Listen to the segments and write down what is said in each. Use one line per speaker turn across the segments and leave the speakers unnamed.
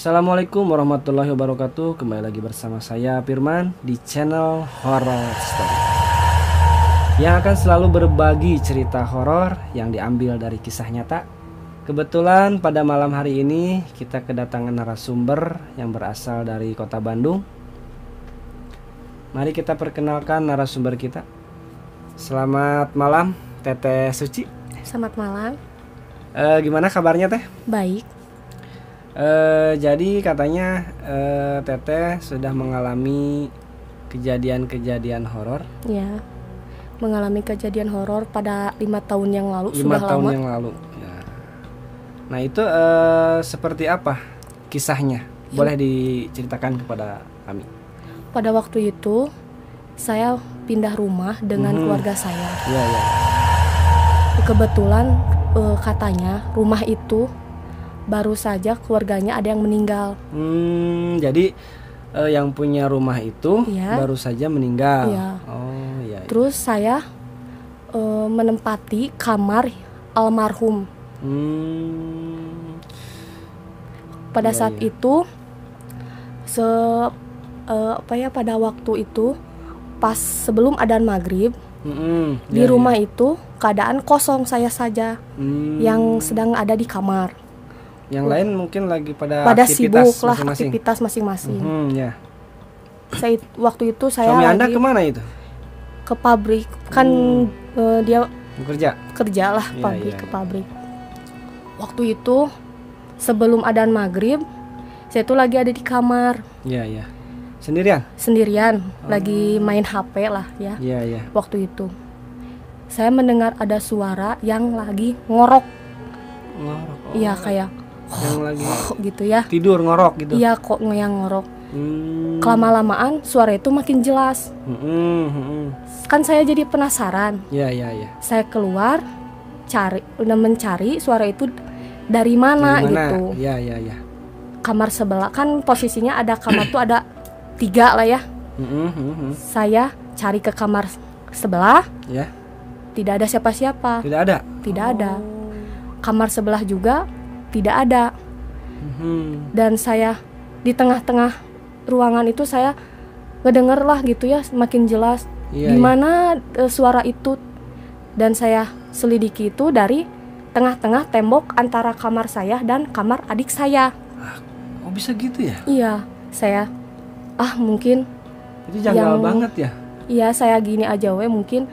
Assalamualaikum warahmatullahi wabarakatuh. Kembali lagi bersama saya Firman di channel Horror Story, yang akan selalu berbagi cerita horor yang diambil dari kisah nyata. Kebetulan pada malam hari ini kita kedatangan narasumber yang berasal dari kota Bandung. Mari kita perkenalkan narasumber kita. Selamat malam Teteh Suci.
Selamat malam.
Gimana kabarnya Teh?
Baik.
Jadi katanya Teteh sudah mengalami kejadian-kejadian horor.
Ya, mengalami kejadian horor pada 5 tahun yang lalu.
5
sudah
tahun
lama.
yang lalu. Ya. Nah itu seperti apa kisahnya? Boleh diceritakan kepada kami.
Pada waktu itu saya pindah rumah dengan keluarga saya.
Iya ya.
Kebetulan katanya rumah itu baru saja keluarganya ada yang meninggal.
Jadi yang punya rumah itu
Iya.
baru saja meninggal.
Iya.
Oh iya.
Terus saya menempati kamar almarhum. Pada
Iya,
saat
iya.
itu pada waktu itu pas sebelum adzan maghrib di
Iya,
rumah
iya.
itu keadaan kosong, saya saja yang sedang ada di kamar.
Yang lain mungkin lagi pada
Sibuk
aktivitas
lah,
masing-masing.
aktivitas masing-masing.
Ya.
Waktu itu saya
Suami Anda
lagi
kemana itu?
ke pabrik kan, dia
Bekerja.
kerja lah
Iya,
pabrik,
iya,
ke
iya.
pabrik. Waktu itu sebelum adzan maghrib saya tuh lagi ada di kamar
Iya ya. Sendirian?
sendirian, lagi main HP lah ya.
Iya ya.
Waktu itu saya mendengar ada suara yang lagi ngorok.
Ngorok.
Iya, kayak
Yang lagi
gitu ya.
tidur ngorok gitu.
Iya, kok yang ngorok.
Hmm.
Kelama-lamaan suara itu makin jelas. Kan saya jadi penasaran.
Iya iya iya.
Saya keluar mencari suara itu dari mana, gitu.
Iya iya iya.
Kamar sebelah kan posisinya ada kamar tuh ada 3 lah ya. Saya cari ke kamar sebelah,
Ya.
tidak ada siapa-siapa.
Tidak ada.
Tidak ada. Kamar sebelah juga tidak ada. Dan saya di tengah-tengah ruangan itu saya ngedenger lah gitu ya, semakin jelas
Iya,
di mana suara itu. Dan saya selidiki itu dari tengah-tengah tembok antara kamar saya dan kamar adik saya.
Oh bisa gitu ya?
Iya, saya mungkin
Itu janggal
Yang-
banget ya.
iya, saya gini aja mungkin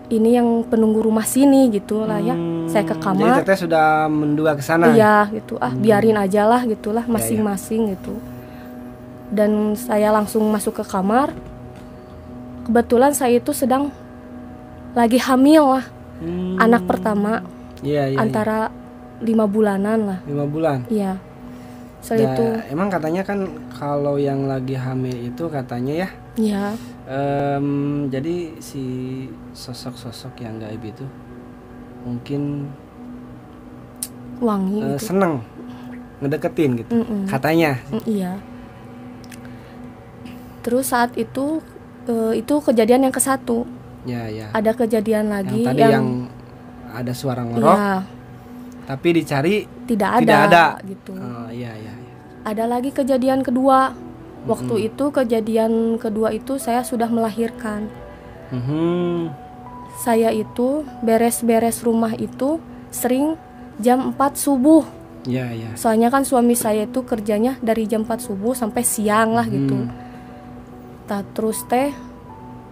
ini yang penunggu rumah sini gitu lah ya. Saya ke
Jadi
kamar.
Teteh sudah mendua ke sana.
Iya gitu, biarin aja lah gitulah masing-masing gitu. Dan saya langsung masuk ke kamar. Kebetulan saya itu sedang lagi hamil lah, anak pertama,
Iya iya.
antara 5 bulanan lah.
5 bulan.
Iya. Setelah itu,
Emang katanya kan kalau yang lagi hamil itu katanya ya.
ya
Jadi si sosok-sosok yang gaib itu mungkin
wangi gitu.
seneng ngedeketin gitu. Katanya.
Iya. Terus saat itu kejadian yang ke-1.
Ya ya.
Ada kejadian lagi
Yang tadi yang ada suara ngorok,
ya,
tapi dicari
tidak
tidak ada.
gitu.
Oh iya iya.
Ada lagi kejadian kedua. Waktu itu kejadian kedua itu saya sudah melahirkan. Saya itu beres-beres rumah itu sering jam 4 subuh.
Iya iya.
Soalnya kan suami saya itu kerjanya dari jam 4 subuh sampai siang lah gitu. Terus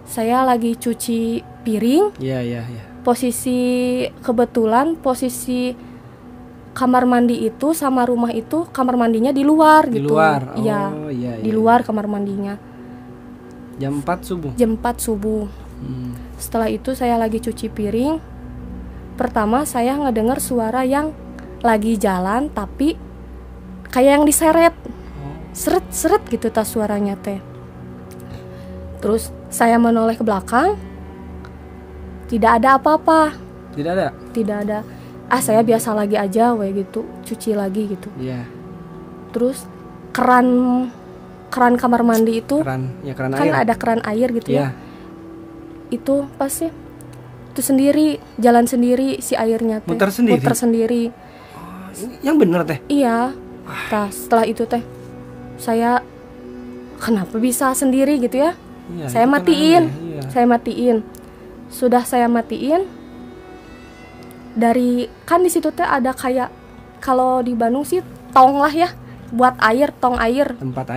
saya lagi cuci piring.
Iya iya iya.
Kebetulan posisi kamar mandi itu sama rumah itu kamar mandinya di luar
Di
gitu.
luar. Oh
Iya.
iya
Di
iya.
luar kamar mandinya.
Jam 4 subuh.
Jam 4 subuh. Setelah itu saya lagi cuci piring. Pertama saya ngedengar suara yang lagi jalan tapi kayak yang diseret. Seret-seret gitu tas suaranya teh. Terus saya menoleh ke belakang. Tidak ada apa-apa.
Tidak ada.
Tidak ada. Saya biasa lagi aja gitu, cuci lagi gitu.
Iya.
Terus keran kamar mandi itu
Keran
kan
air.
ada keran air gitu
Iya.
ya. Itu pasti itu sendiri, jalan sendiri si airnya teh.
Muter sendiri?
Muter sendiri.
Yang bener teh.
Iya. Setelah itu teh Saya kenapa bisa sendiri gitu ya?
Iya,
Saya
itu kan
matiin.
aneh, iya.
Saya matiin. Sudah saya matiin. Dari kan di situ teh ada kayak, kalau di Bandung sih tong lah ya, buat air, tong air,
Tempat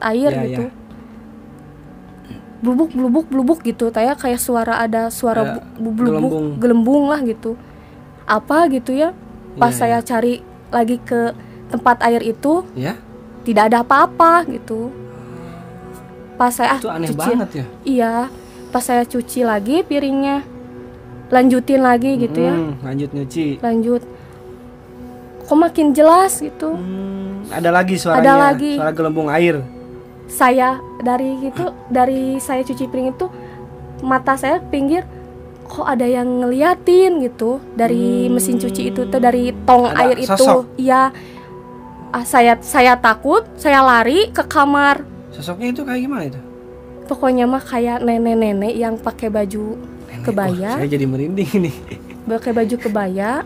air. Ya,
gitu.
ya.
Blubuk blubuk blubuk gitu, kayak suara, ada suara blubuk, gelembung lah gitu. Apa gitu ya? Pas
Iya,
saya cari lagi ke tempat air itu,
Ya,
tidak ada apa-apa gitu. Pas saya
itu aneh
cuci,
banget ya.
iya, pas saya cuci lagi piringnya, lanjutin lagi gitu ya,
Lanjut nyuci.
lanjut. Kok makin jelas gitu.
Ada lagi suaranya.
Ada lagi.
Suara gelembung air.
Saya dari saya cuci piring itu, mata saya pinggir, kok ada yang ngeliatin gitu dari mesin cuci itu tuh, dari tong
Ada
air
sosok.
itu. Iya. Saya takut, saya lari ke kamar.
Sosoknya itu kayak gimana itu?
Pokoknya mah kayak nenek-nenek yang pakai baju kebaya,
Saya jadi merinding ini.
pakai baju kebaya,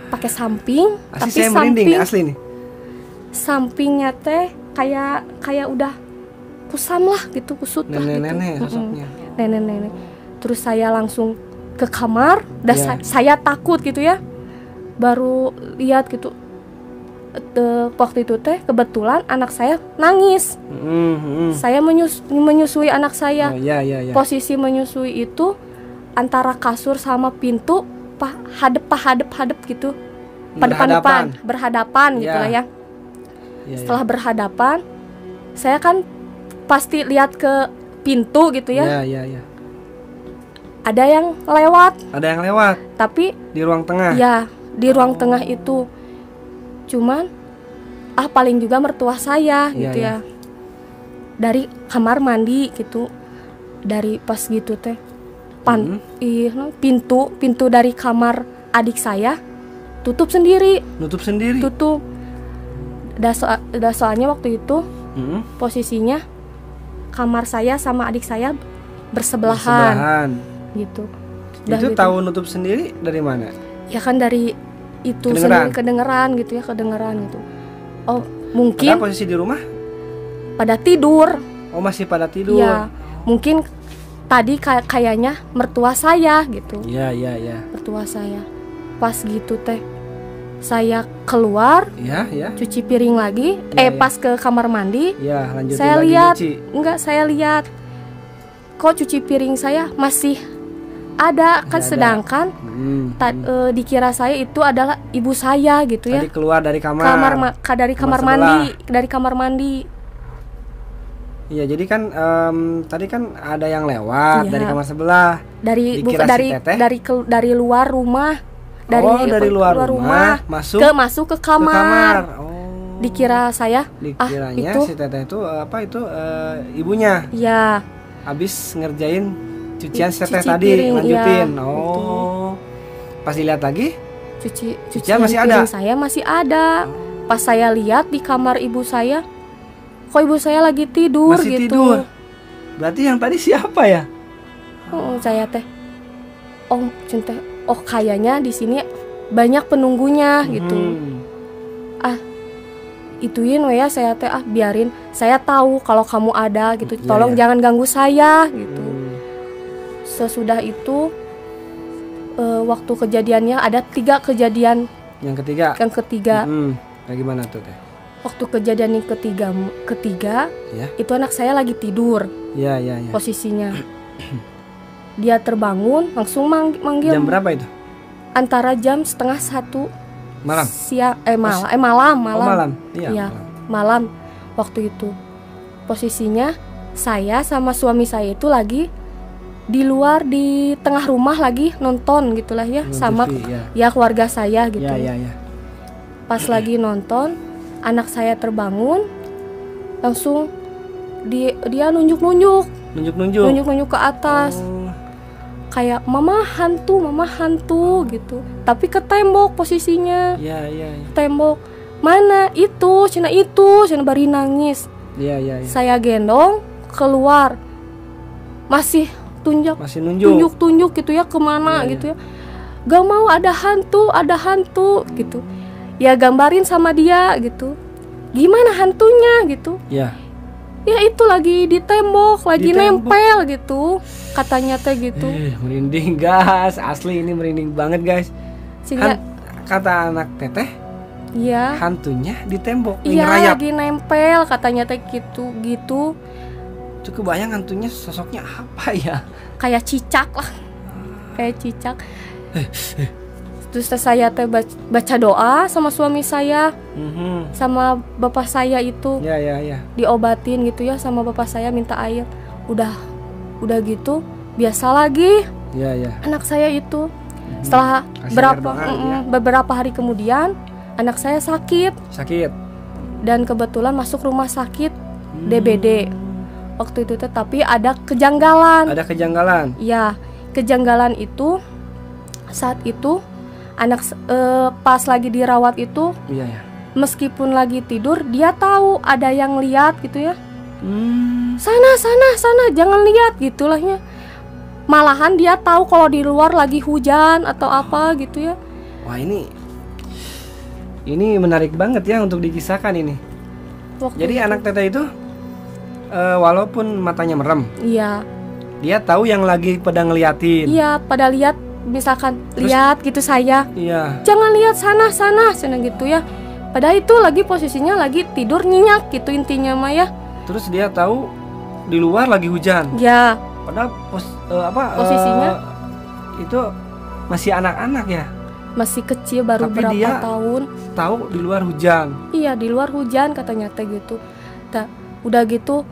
pakai samping,
Asli
tapi
saya merinding nih,
samping
asli nih.
sampingnya teh kayak udah kusam lah gitu, kusut lah gitu.
Nenek-nenek sosoknya.
Nenek-nenek. Terus saya langsung ke kamar, dan
Iya.
saya takut gitu ya. Baru lihat gitu. Waktu itu teh kebetulan anak saya nangis. Saya menyusui anak saya.
Oh, ya.
Posisi menyusui itu antara kasur sama pintu, hadap gitu. Berhadapan
Ya.
gitu lah ya.
Ya,
Setelah berhadapan, saya kan pasti lihat ke pintu gitu ya.
Ya.
Ada yang lewat,
Ada yang lewat
tapi
di ruang tengah.
ya di ruang tengah itu. Cuman paling juga mertua saya
Iya,
gitu
iya.
ya. Dari kamar mandi gitu. Dari pas gitu teh. Pintu dari kamar adik saya tutup sendiri.
Nutup sendiri.
Tutup. Soalnya waktu itu posisinya kamar saya sama adik saya bersebelahan gitu.
Itu
gitu.
tahu nutup sendiri dari mana?
Ya kan dari itu
Kedengeran.
sendiri kedengeran gitu ya, kedengeran gitu. Oh, mungkin
Padahal posisi di rumah?
pada tidur.
Oh, masih pada tidur.
Ya, mungkin tadi kayaknya mertua saya gitu.
Ya.
Mertua saya. Pas gitu teh, saya keluar
Ya.
cuci piring lagi.
Ya.
Pas ke kamar mandi,
Ya, lanjutin
saya
lagi
lihat,
nyuci.
saya lihat kok cuci piring saya masih ada kan,
Ada.
sedangkan dikira saya itu adalah ibu saya gitu ya.
Tadi keluar dari kamar.
Dari kamar mandi.
Iya, jadi kan tadi kan ada yang lewat
Iya.
dari kamar sebelah.
Dari
Dikira si teteh?
dari luar rumah.
Dari luar rumah
masuk ke kamar.
Oh.
Dikira saya
Dikiranya
itu
si teteh itu ibunya.
ya
Habis ngerjain cucian si teteh
cuci
tadi,
piring,
lanjutin.
iya,
Oh. Pas dilihat lagi,
cucian
masih
piring
ada?
saya masih ada. Pas saya lihat di kamar ibu saya, kok ibu saya lagi tidur
masih
gitu.
tidur. Berarti yang tadi siapa ya?
Saya teh, cinta, kayaknya di sini banyak penunggunya gitu. Ituin we ya, saya teh biarin, saya tahu kalau kamu ada gitu.
Iya,
Tolong
iya.
jangan ganggu saya gitu. Sesudah itu waktu kejadiannya ada 3 kejadian.
Yang ketiga. Kayak gimana tuh teh?
Waktu kejadian yang ketiga
Ya.
itu anak saya lagi tidur
Ya.
posisinya. Dia terbangun langsung manggil.
Jam berapa itu?
Antara jam 12:30
Malam.
siang. Malam.
Oh, malam. Iya.
Iya, malam. Waktu itu posisinya saya sama suami saya itu lagi di luar di tengah rumah lagi nonton gitulah ya,
Nonton
sama
TV, ya.
ya keluarga saya gitu.
Ya.
Pas lagi nonton, anak saya terbangun, langsung dia nunjuk ke atas,
Oh.
kayak mama hantu gitu. Tapi ke tembok posisinya,
Ya.
tembok. Mana itu, cina bari nangis.
Ya.
Saya gendong keluar, masih
Masih nunjuk.
tunjuk gitu ya, kemana
Iya,
gitu ya. Gak mau, ada hantu gitu. Ya gambarin sama dia gitu. gimana hantunya gitu.
Ya.
Ya itu lagi di tembok, lagi
Di tembok.
nempel gitu, katanya teh gitu.
Merinding guys, asli ini merinding banget guys.
Sehingga
Kata anak teteh,
iya,
hantunya di tembok,
iya
ngerayap.
lagi nempel, katanya teh gitu.
Cukup bayang hantunya sosoknya apa ya?
Kayak cicak lah, kayak cicak. Terus saya teh baca doa sama suami saya, sama bapak saya itu.
Ya.
Diobatin gitu ya sama bapak saya, minta air. Udah gitu biasa lagi
Ya.
anak saya itu. Setelah
Kasih air doa, ya.
beberapa hari kemudian anak saya sakit
Sakit.
dan kebetulan masuk rumah sakit DBD waktu itu. Tapi ada kejanggalan.
Ada kejanggalan.
Ya, kejanggalan itu saat itu anak pas lagi dirawat itu,
Iya ya.
meskipun lagi tidur dia tahu ada yang lihat gitu ya.
Hmm.
Sana jangan lihat gitulahnya. Malahan dia tahu kalau di luar lagi hujan atau apa gitu ya.
Wah, ini menarik banget ya untuk dikisahkan ini. Jadi anak teteh itu walaupun matanya merem,
Iya.
dia tahu yang lagi pada ngeliatin.
Iya, pada lihat misalkan lihat gitu saya.
Iya.
Jangan lihat sana gitu ya. Padahal itu lagi posisinya lagi tidur nyenyak gitu intinya mah ya.
Terus dia tahu di luar lagi hujan.
Ya,
Padahal
posisinya
itu masih anak-anak ya.
masih kecil baru
Tapi
berapa
dia
tahun.
Tahu di luar hujan.
Iya, di luar hujan katanya teh gitu. Udah gitu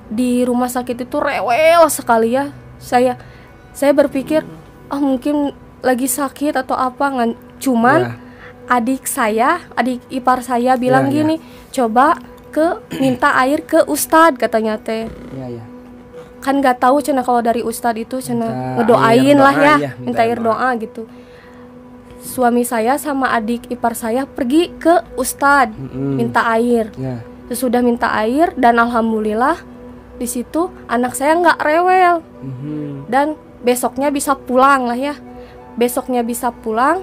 di rumah sakit itu rewel sekali ya. Saya berpikir mungkin lagi sakit atau apa kan. Cuman
Ya.
adik ipar saya bilang
Ya.
gini, coba minta air ke ustadz katanya teh.
Iya.
Kan nggak tahu cina kalau dari ustadz itu cina
Minta
ngedoain
air
lah
doa,
ya,
iya,
minta air doa gitu. Suami saya sama adik ipar saya pergi ke ustadz minta air.
Ya.
Sesudah minta air dan alhamdulillah di situ anak saya nggak rewel dan besoknya bisa pulang lah ya. Besoknya bisa pulang,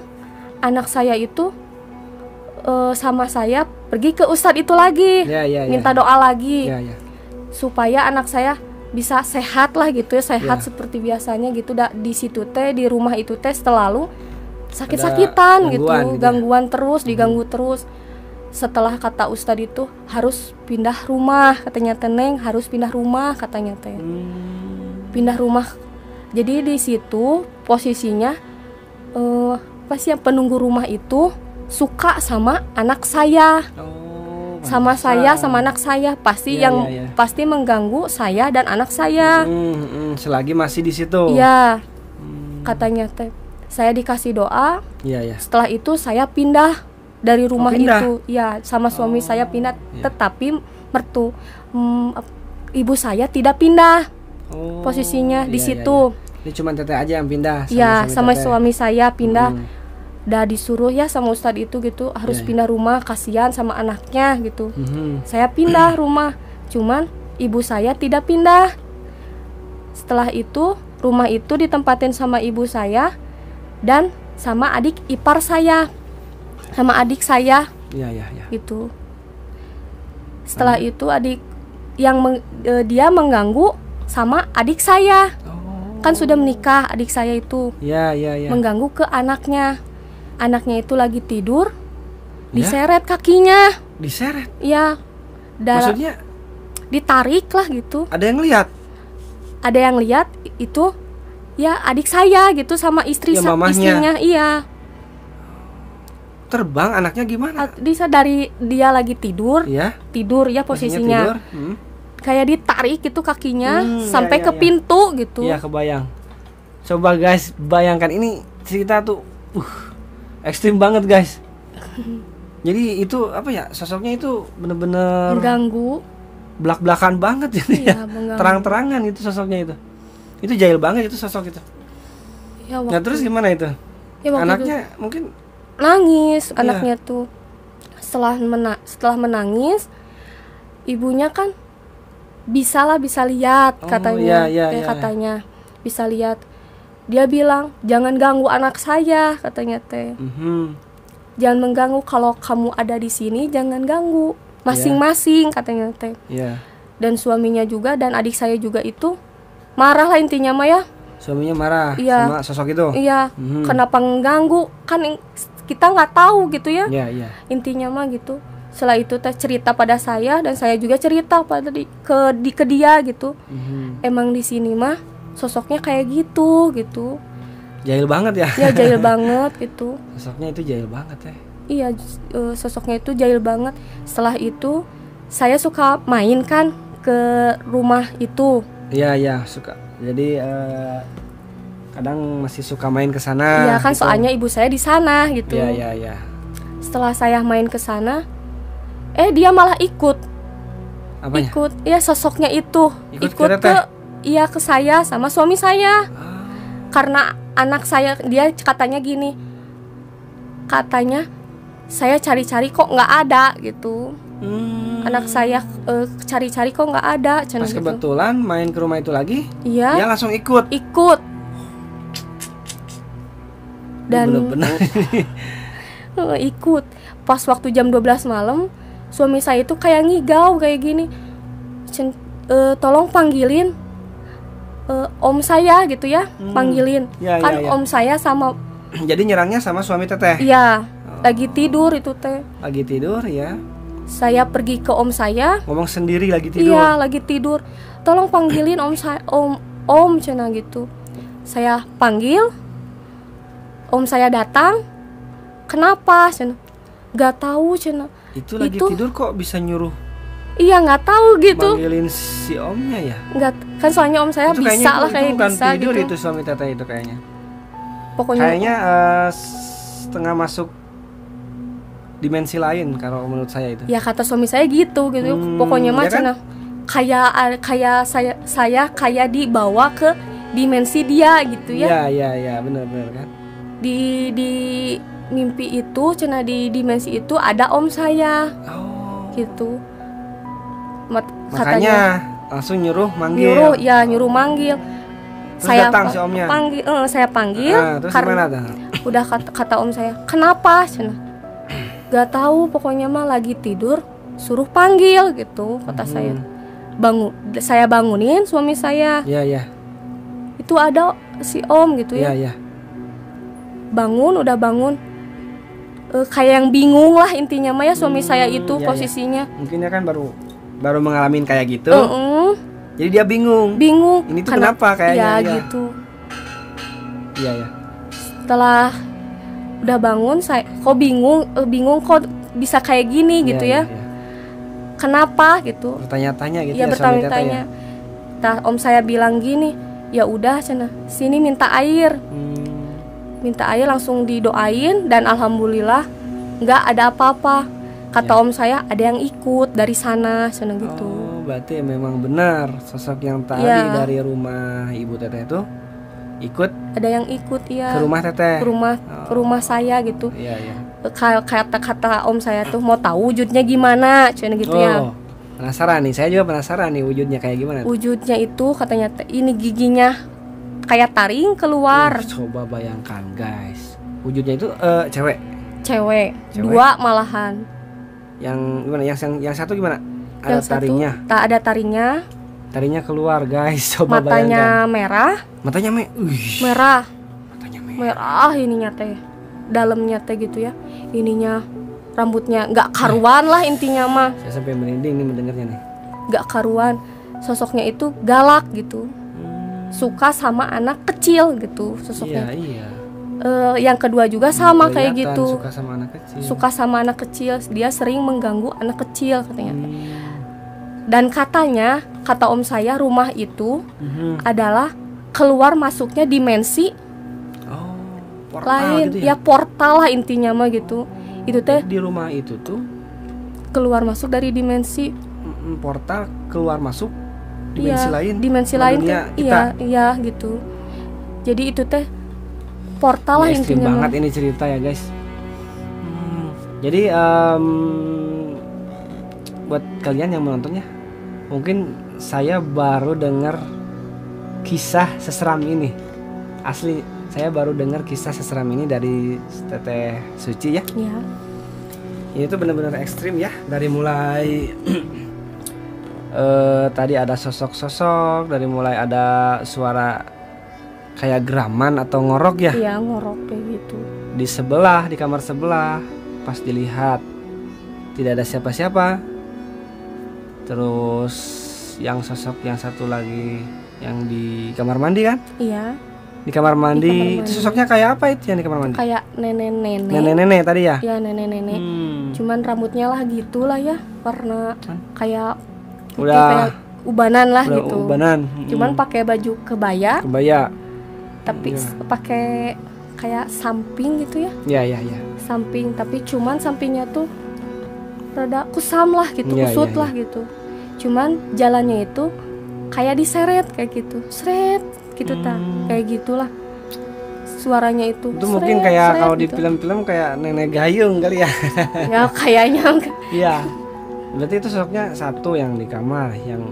anak saya itu sama saya pergi ke ustadz itu lagi,
Ya.
minta doa lagi
Ya.
supaya anak saya bisa sehat lah gitu ya, sehat
Ya.
seperti biasanya gitu. Di situ teh di rumah itu teh selalu sakit-sakitan gitu, gangguan terus, diganggu terus. Setelah kata ustadz itu harus pindah rumah, katanya Teneng harus pindah rumah katanya teh. Pindah rumah. Jadi di situ posisinya pas yang penunggu rumah itu suka sama anak saya. Sama saya, sama anak saya, pasti
Ya.
pasti mengganggu saya dan anak saya.
Selagi masih di situ.
Iya, katanya teh. Saya dikasih doa.
Iya.
Setelah itu saya pindah dari rumah
pindah?
itu. Ya, sama suami saya pindah.
Ya.
Tetapi ibu saya tidak pindah. Posisinya di situ.
Ini cuma teteh aja yang pindah.
Ya, sama
teteh.
suami saya pindah. Udah disuruh ya sama ustadz itu gitu, harus pindah rumah, kasihan sama anaknya gitu. Saya pindah rumah, cuman ibu saya tidak pindah. Setelah itu rumah itu ditempatin sama ibu saya dan sama adik ipar saya, sama adik saya.
Iya.
Gitu. Setelah itu adik dia mengganggu sama adik saya. Kan sudah menikah adik saya itu.
Iya.
Mengganggu ke anaknya. Anaknya itu lagi tidur, diseret kakinya.
Diseret?
Iya.
Maksudnya?
Ditarik lah gitu.
Ada yang lihat?
Ada yang lihat itu ya adik saya gitu sama istrinya. Iya.
Terbang anaknya gimana?
Bisa dari dia lagi tidur.
Iya.
Tidur ya posisinya.
Tidur.
Kayak ditarik gitu kakinya sampai
ya.
ke pintu gitu.
Iya, kebayang. Coba guys, bayangkan ini cerita tuh ekstrim banget guys. Jadi itu apa ya, sosoknya itu bener-bener
mengganggu,
belak-belakan banget gitu ya. Terang-terangan itu sosoknya itu. Itu jahil banget itu sosok itu.
Ya,
nah terus gimana itu?
Ya,
anaknya itu mungkin
nangis. Anaknya tuh setelah menangis, ibunya kan bisa lihat katanya. Katanya bisa lihat. Dia bilang jangan ganggu anak saya katanya teh. Jangan mengganggu, kalau kamu ada di sini jangan ganggu. masing-masing katanya teh.
Iya.
Dan suaminya juga dan adik saya juga itu marah lah intinya mah ya.
Suaminya marah
Iya.
sama sosok itu.
Iya, kenapa mengganggu? Kan kita nggak tahu gitu ya.
Iya, iya.
Intinya mah gitu. Setelah itu teh cerita pada saya dan saya juga cerita pada ke dia gitu. Emang di sini mah sosoknya kayak gitu.
Jahil banget ya.
Ya jahil banget gitu.
Sosoknya itu jahil banget ya.
Iya, sosoknya itu jahil banget. Setelah itu saya suka main kan ke rumah itu.
Iya, iya, suka. Jadi kadang masih suka main ke sana.
Iya kan
gitu.
soalnya ibu saya di sana gitu.
Iya, iya, iya.
Setelah saya main ke sana, dia malah ikut.
Apanya?
Ikut, ya sosoknya itu.
Ikut ke teteh?
Iya ke saya sama suami saya.
Ah.
Karena anak saya dia katanya gini. Katanya saya cari-cari kok nggak ada gitu. Anak saya cari-cari kok nggak ada.
Pas
gitu.
kebetulan main ke rumah itu lagi,
Iya.
dia langsung ikut.
Dan
bener-bener.
ikut. Pas waktu jam 12 malam, suami saya itu kayak ngigau kayak gini. Tolong panggilin om saya gitu ya, panggilin.
Ya,
kan
ya, ya.
om saya sama
Jadi nyerangnya sama suami teteh.
iya, lagi tidur itu teh.
Lagi tidur ya.
Saya pergi ke om saya.
Ngomong sendiri lagi tidur.
Iya, lagi tidur. Tolong panggilin om saya, om cenah gitu. Saya panggil. Om saya datang. Kenapa cenah? Gak tahu cenah.
Itu lagi tidur kok bisa nyuruh
Iya, nggak tahu gitu.
manggilin si omnya ya.
Nggak, kan soalnya om saya
Itu
bisa
kayaknya
lah
itu
kayak
bukan
bisa
tidur
gitu.
itu suami teteh itu kayaknya.
Pokoknya
Kayaknya setengah masuk dimensi lain kalau menurut saya itu.
ya kata suami saya gitu. Pokoknya mah
ya kan?
cenah kayak saya kayak dibawa ke dimensi dia gitu ya.
Iya, benar kan.
Di mimpi itu cenah di dimensi itu ada om saya
Oh.
gitu.
Makanya langsung nyuruh manggil.
Nyuruh manggil.
Terus datang si omnya.
Saya panggil.
Terus
karena
gimana tuh?
udah kata om saya, kenapa cenah? Gak tahu, pokoknya mah lagi tidur suruh panggil gitu kata saya. Saya bangunin suami saya.
Iya.
Itu ada si om gitu ya.
Iya.
Udah bangun. Kayak yang bingung lah intinya mah ya suami saya itu
iya,
posisinya.
Mungkin dia kan baru mengalami kayak gitu. Jadi dia bingung. Ini tuh kenapa kayaknya?
Ya
ya.
gitu.
Iya.
Setelah udah bangun saya kok bingung kok bisa kayak gini gitu ya.
Iya.
Kenapa gitu?
Bertanya-tanya gitu
Ya
ya, suami
bertanya-tanya.
teteh ya.
Om saya bilang gini, ya udah cenah, sini minta air. Minta air langsung didoain dan alhamdulillah nggak ada apa-apa. Kata om saya ada yang ikut dari sana gitu.
Oh, berarti memang benar sosok yang tadi dari rumah ibu teteh itu ikut.
Ada yang ikut ya.
Ke rumah teteh.
Ke rumah saya gitu.
Iya.
Kata om saya tuh mau tahu wujudnya gimana, cenah gitu ya.
Penasaran nih, saya juga penasaran nih wujudnya kayak gimana.
Wujudnya itu katanya ini giginya kayak taring keluar.
Coba bayangkan guys, wujudnya itu
Cewek. 2 malahan.
Yang gimana? Yang satu gimana? Ada
Yang
taringnya.
Tak ada taringnya.
Taringnya keluar guys. Coba
Matanya
bayangkan.
merah.
Matanya
merah.
Matanya
merah ininya teh. Dalamnya teh gitu ya. Ininya rambutnya nggak karuan lah intinya mah.
Saya sampai merinding nih mendengarnya nih.
Nggak karuan. Sosoknya itu galak gitu. Suka sama anak kecil gitu sosoknya.
Iya.
Yang kedua juga sama kayak gitu.
Suka sama anak kecil.
Suka sama anak kecil. Dia sering mengganggu anak kecil katanya. Dan katanya, kata om saya rumah itu adalah keluar masuknya dimensi
portal
lain.
gitu
Ya portal lah intinya mah gitu. Itu teh
di rumah itu tuh
keluar masuk dari dimensi
portal keluar masuk dimensi lain.
Dimensi lain teh. Iya gitu. Jadi itu teh portal lah
intinya. Ekstrim banget ini cerita ya guys. Jadi buat kalian yang menontonnya, mungkin saya baru dengar kisah seseram ini. Asli saya baru dengar kisah seseram ini dari Teteh Suci ya.
Iya.
Ini tuh benar-benar ekstrim ya, dari mulai tadi ada sosok-sosok, dari mulai ada suara kayak geraman atau ngorok ya.
Iya, ngorok kayak gitu.
Di sebelah, di kamar sebelah, pas dilihat tidak ada siapa-siapa. Terus yang sosok yang satu lagi yang di kamar mandi kan?
Iya,
Di kamar mandi,
kamar mandi.
itu sosoknya kayak apa itu yang di kamar mandi?
kayak nenek-nenek.
Nenek-nenek tadi ya?
Ya, nenek-nenek. Cuman rambutnya lah gitulah ya, warna kayak putih,
Udah
kayak ubanan lah
udah
gitu.
ubanan.
Cuman pakai baju kebaya,
Kebaya.
tapi pakai kayak samping gitu ya.
Ya, ya, ya.
Samping, tapi cuman sampingnya tuh rada kusam lah gitu,
Iya,
kusut
iya,
lah gitu. Cuman jalannya itu kayak diseret kayak gitu, seret gitu kayak gitulah suaranya itu.
Itu mungkin
seret,
kayak
seret
kalau di
gitu.
film-film kayak nenek gayung kali ya.
Ya kayaknya
Iya. Berarti itu sosoknya satu yang di kamar, yang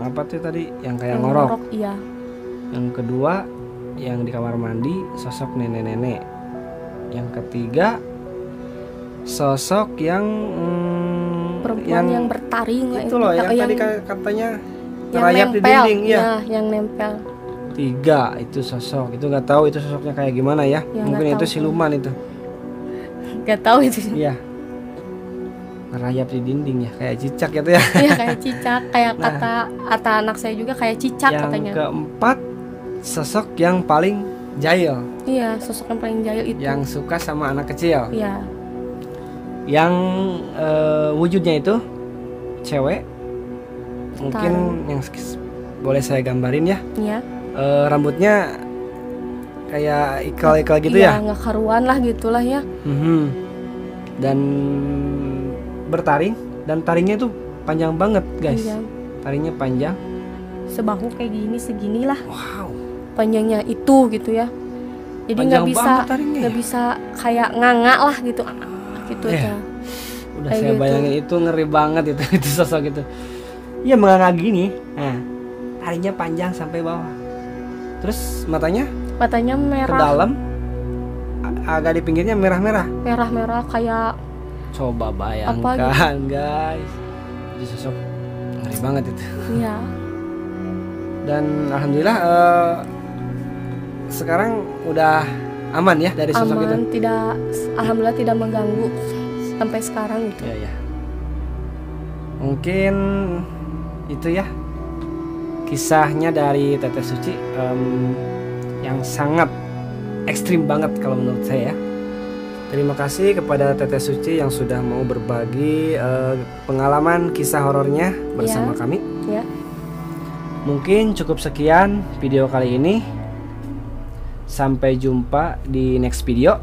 apa tuh tadi, yang kayak
yang
ngorok.
Iya.
Yang kedua yang di kamar mandi sosok nenek-nenek. Yang ketiga sosok yang
Perempuan yang bertaring lah
itu loh yang
yang
tadi katanya
yang
rayap di
nempel,
dinding ya.
yang nempel.
3 itu sosok, itu nggak tahu itu sosoknya kayak gimana ya.
Ya,
Mungkin
nggak
itu
tahu.
siluman itu.
Gak tahu itu.
Iya. Rayap di dinding ya, kayak cicak gitu ya.
Iya kayak cicak, kayak kata anak saya juga kayak cicak
Yang
katanya.
keempat sosok yang paling jahil,
Iya, sosok yang paling jahil itu.
yang suka sama anak kecil,
Iya.
yang wujudnya itu cewek. Mungkin yang boleh saya gambarin ya.
Iya.
Rambutnya kayak ikal-ikal gitu
Iya,
ya.
nggak karuan lah gitulah ya.
Dan bertaring, dan taringnya itu panjang banget guys.
Panjang.
Taringnya panjang.
Sebahu kayak gini seginilah
Wow.
panjangnya itu gitu ya. Jadi nggak
Panjang
bisa
banget taringnya
nggak
ya?
bisa kayak nganga lah gitu. Gitu
Iya.
aja.
Udah
Kayak
saya
gitu.
bayangin itu ngeri banget itu itu sosok itu. Iya menganga gini. Nah, taringnya panjang sampai bawah. Terus matanya
Matanya
ke
merah,
dalam, agak di pinggirnya merah-merah.
merah-merah kayak
Coba bayangkan
Apa
guys. Itu sosok ngeri banget itu.
ya.
Dan alhamdulillah sekarang udah aman ya dari sosok itu.
Aman, tidak, alhamdulillah tidak mengganggu sampai sekarang gitu.
Ya, ya. Mungkin itu ya kisahnya dari Teteh Suci, yang sangat ekstrim banget kalau menurut saya. Terima kasih kepada Teteh Suci yang sudah mau berbagi pengalaman kisah horornya bersama kami.
Ya.
Mungkin cukup sekian video kali ini. Sampai jumpa di next video.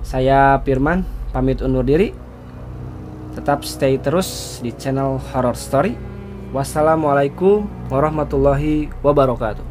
Saya Firman pamit undur diri. Tetap stay terus di channel Horror Story. Wassalamualaikum warahmatullahi wabarakatuh.